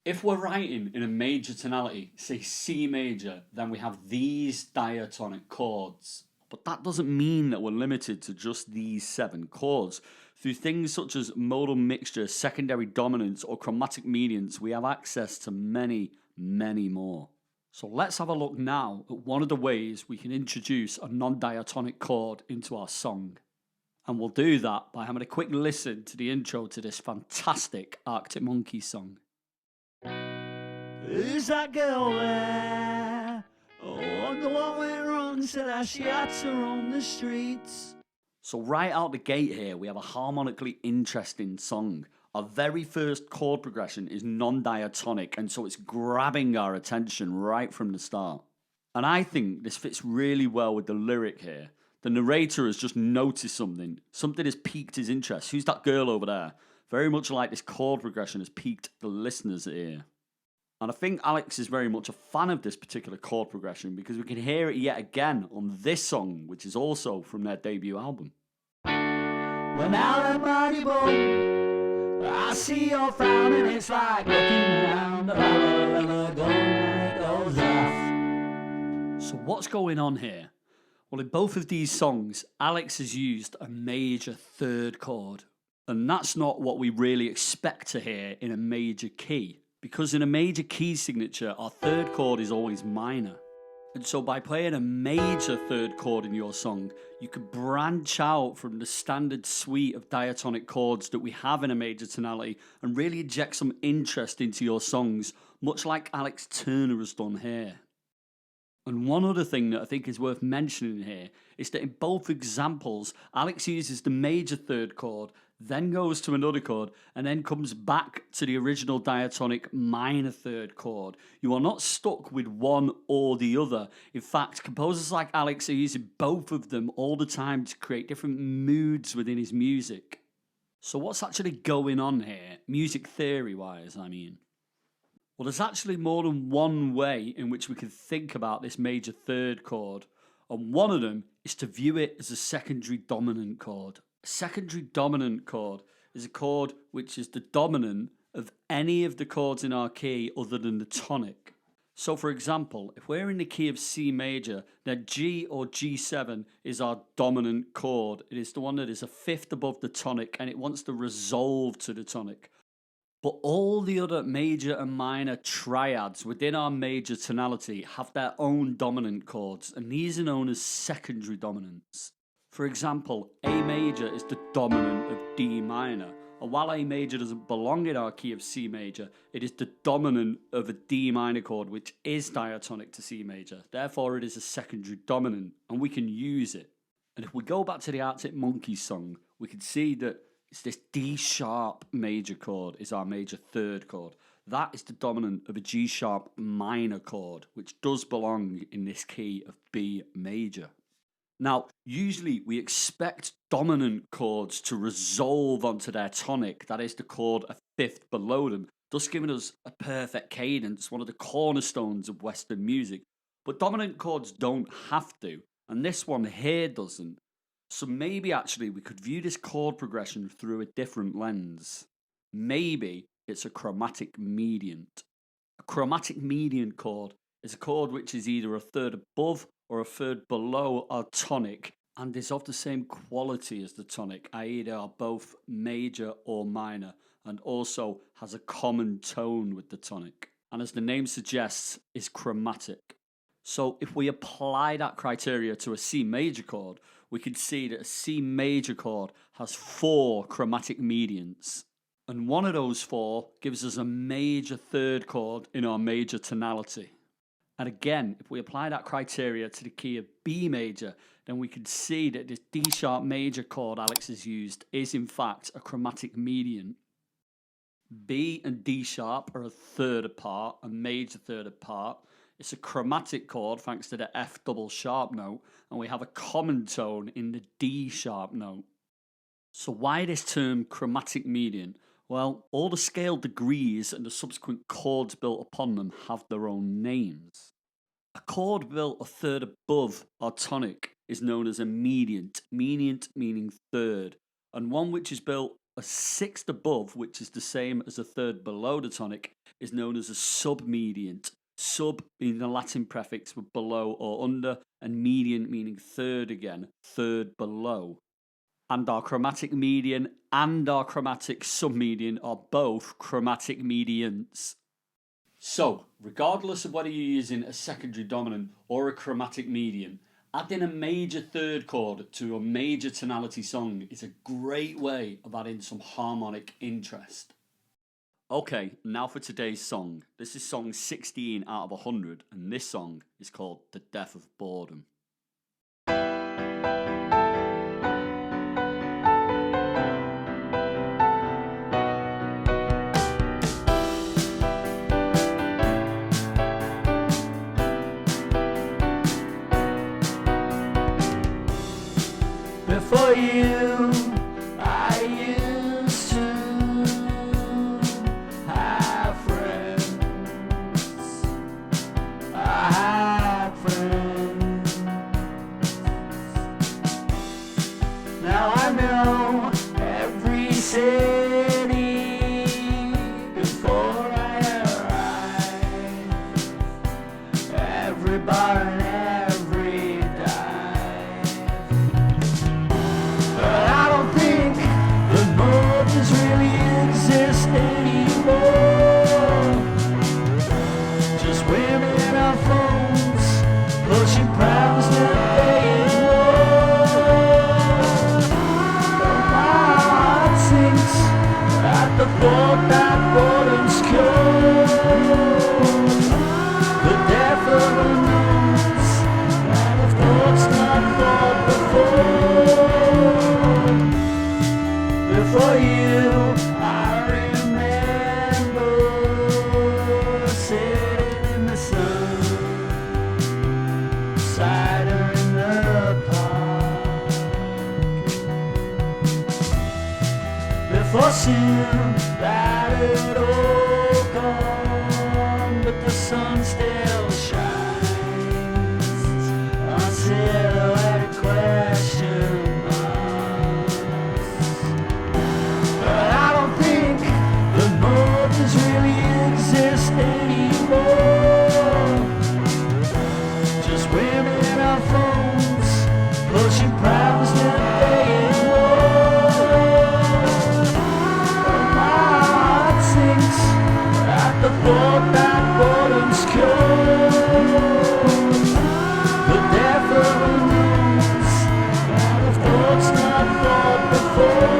If we're writing in a major tonality, say C major, then we have these diatonic chords. But that doesn't mean that we're limited to just these 7 chords. Through things such as modal mixture, secondary dominance, or chromatic mediants, we have access to many, many more. So let's have a look now at one of the ways we can introduce a non-diatonic chord into our song. And we'll do that by having a quick listen to the intro to this fantastic Arctic Monkeys song. Who's that girl there? Oh, I wonder what went wrong, said that she had to roam the streets. So right out the gate here, we have a harmonically interesting song. Our very first chord progression is non-diatonic, and so it's grabbing our attention right from the start. And I think this fits really well with the lyric here. The narrator has just noticed something. Something has piqued his interest. Who's that girl over there? Very much like this chord progression has piqued the listener's ear. And I think Alex is very much a fan of this particular chord progression because we can hear it yet again on this song, which is also from their debut album. When out at Muddy Bowl, I see your frown and it's like looking around the barrel of a gun and it goes off. So what's going on here? Well, in both of these songs, Alex has used a major third chord. And that's not what we really expect to hear in a major key. Because in a major key signature, our third chord is always minor. And so by playing a major third chord in your song, you could branch out from the standard suite of diatonic chords that we have in a major tonality and really inject some interest into your songs, much like Alex Turner has done here. And one other thing that I think is worth mentioning here is that in both examples, Alex uses the major third chord, then goes to another chord, and then comes back to the original diatonic minor third chord. You are not stuck with one or the other. In fact, composers like Alex are using both of them all the time to create different moods within his music. So what's actually going on here, music theory-wise, I mean? Well, there's actually more than one way in which we can think about this major third chord, and one of them is to view it as a secondary dominant chord. A secondary dominant chord is a chord which is the dominant of any of the chords in our key other than the tonic. So for example, if we're in the key of C major, then G or G7 is our dominant chord. It is the one that is a fifth above the tonic and it wants to resolve to the tonic. But all the other major and minor triads within our major tonality have their own dominant chords, and these are known as secondary dominants. For example, A major is the dominant of D minor, and while A major doesn't belong in our key of C major, it is the dominant of a D minor chord which is diatonic to C major. Therefore, it is a secondary dominant, and we can use it. And if we go back to the Arctic Monkeys song, we can see that it's this D sharp major chord is our major third chord. That is the dominant of a G sharp minor chord, which does belong in this key of B major. Now, usually we expect dominant chords to resolve onto their tonic, that is the chord a fifth below them, thus giving us a perfect cadence, one of the cornerstones of Western music. But dominant chords don't have to, and this one here doesn't. So maybe actually we could view this chord progression through a different lens. Maybe it's a chromatic mediant. A chromatic mediant chord is a chord which is either a third above or a third below our tonic and is of the same quality as the tonic, i.e. they are both major or minor, and also has a common tone with the tonic. And as the name suggests, is chromatic. So if we apply that criteria to a C major chord, we can see that a C major chord has 4 chromatic mediants. And one of those 4 gives us a major third chord in our major tonality. And again, if we apply that criteria to the key of B major, then we can see that this D sharp major chord Alex has used is in fact a chromatic mediant. B and D sharp are a third apart, a major third apart. It's a chromatic chord thanks to the F double sharp note, and we have a common tone in the D sharp note. So why this term chromatic mediant? Well, all the scale degrees and the subsequent chords built upon them have their own names. A chord built a third above our tonic is known as a mediant, mediant meaning third, and one which is built A sixth above, which is the same as a third below the tonic, is known as a submediant. Sub being the Latin prefix with below or under, and mediant meaning third again, third below. And our chromatic median and our chromatic submedian are both chromatic mediants. So, regardless of whether you're using a secondary dominant or a chromatic median, adding a major third chord to a major tonality song is a great way of adding some harmonic interest. Okay, now for today's song. This is song 16 out of 100, and this song is called The Death of Boredom. Before you, I used to have friends. I had friends. Now I know every city before I arrive. Every bar and every dive. But I don't think the mountains really exist anymore. Just women on phones, pushing problems and paying more. But my heart sinks at the thought that boredom's cured. The death of unknowns and of thoughts not thought before. Before you, I remember sitting in the sun, cider in the park. Before soon, that had all gone, but the sun still shines on silhouetted question marks. But I don't think the mountains really exist anymore. Just women on phones, pushing problems and paying more. But my heart sinks at the thought that boredom's cured. The death of unknowns and of thoughts not thought before.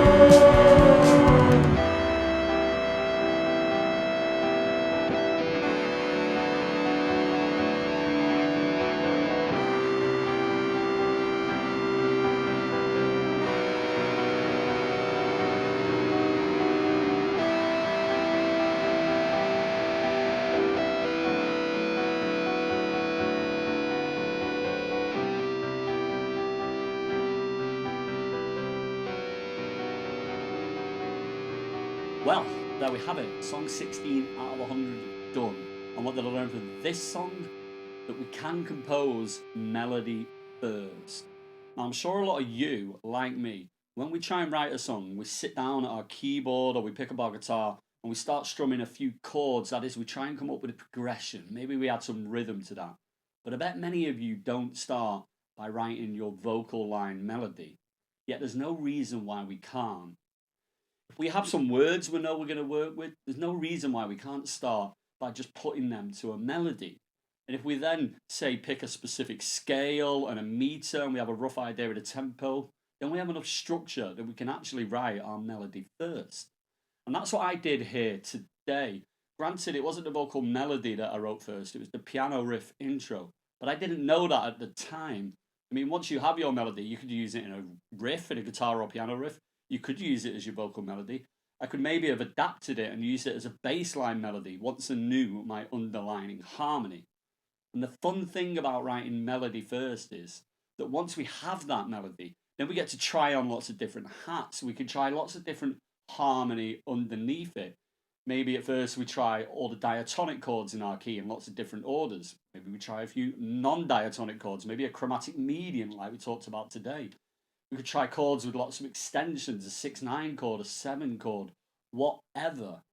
Well, there we have it. Song 16 out of 100 done. And what did I learn from this song? That we can compose melody first. Now, I'm sure a lot of you, like me, when we try and write a song, we sit down at our keyboard or we pick up our guitar and we start strumming a few chords. That is, we try and come up with a progression. Maybe we add some rhythm to that. But I bet many of you don't start by writing your vocal line melody. Yet there's no reason why we can't. If we have some words we know we're going to work with, there's no reason why we can't start by just putting them to a melody. And if we then, say, pick a specific scale and a meter and we have a rough idea of the tempo, then we have enough structure that we can actually write our melody first. And that's what I did here today. Granted, it wasn't the vocal melody that I wrote first, it was the piano riff intro. But I didn't know that at the time. I mean, once you have your melody, you could use it in a riff, in a guitar or piano riff. You could use it as your vocal melody. I could maybe have adapted it and used it as a bassline melody once I knew my underlining harmony. And the fun thing about writing melody first is that once we have that melody, then we get to try on lots of different hats. We can try lots of different harmony underneath it. Maybe at first we try all the diatonic chords in our key in lots of different orders. Maybe we try a few non-diatonic chords, maybe a chromatic median like we talked about today. We could try chords with lots of extensions, a 6/9 chord, a 7 chord, whatever.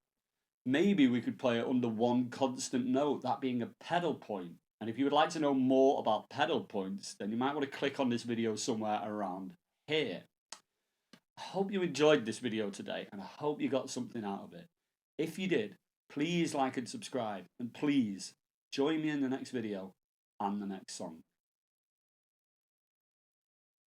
Maybe we could play it under one constant note, that being a pedal point. And if you would like to know more about pedal points, then you might want to click on this video somewhere around here. I hope you enjoyed this video today, and I hope you got something out of it. If you did, please like and subscribe, and please join me in the next video and the next song.